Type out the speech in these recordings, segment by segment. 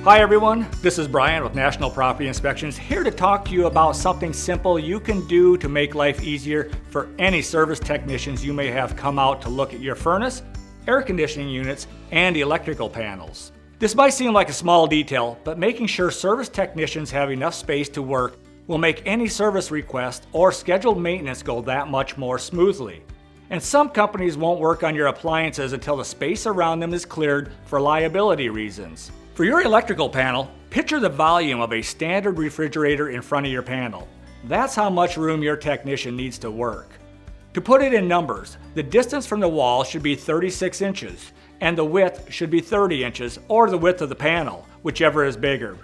Hi everyone, this is Brian with National Property Inspections, here to talk to you about something simple you can do to make life easier for any service technicians you may have come out to look at your furnace, air conditioning units, and electrical panels. This might seem like a small detail, but making sure service technicians have enough space to work will make any service request or scheduled maintenance go that much more smoothly. And some companies won't work on your appliances until the space around them is cleared for liability reasons. For your electrical panel, picture the volume of a standard refrigerator in front of your panel. That's how much room your technician needs to work. To put it in numbers, the distance from the wall should be 36 inches, and the width should be 30 inches, or the width of the panel, whichever is bigger.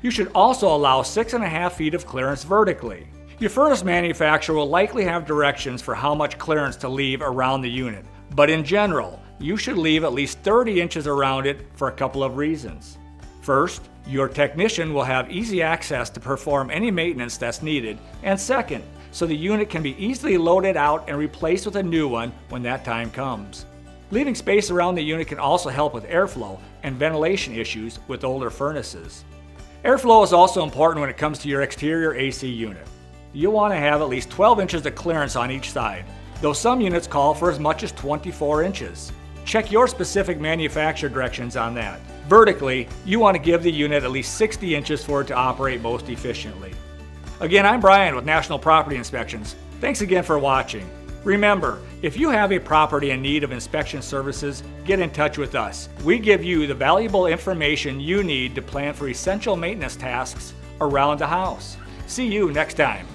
You should also allow 6.5 feet of clearance vertically. Your furnace manufacturer will likely have directions for how much clearance to leave around the unit, but in general, you should leave at least 30 inches around it for a couple of reasons. First, your technician will have easy access to perform any maintenance that's needed, and second, so the unit can be easily loaded out and replaced with a new one when that time comes. Leaving space around the unit can also help with airflow and ventilation issues with older furnaces. Airflow is also important when it comes to your exterior AC unit. You'll want to have at least 12 inches of clearance on each side, though some units call for as much as 24 inches. Check your specific manufacturer directions on that. Vertically, you want to give the unit at least 60 inches for it to operate most efficiently. Again, I'm Brian with National Property Inspections. Thanks again for watching. Remember, if you have a property in need of inspection services, get in touch with us. We give you the valuable information you need to plan for essential maintenance tasks around the house. See you next time.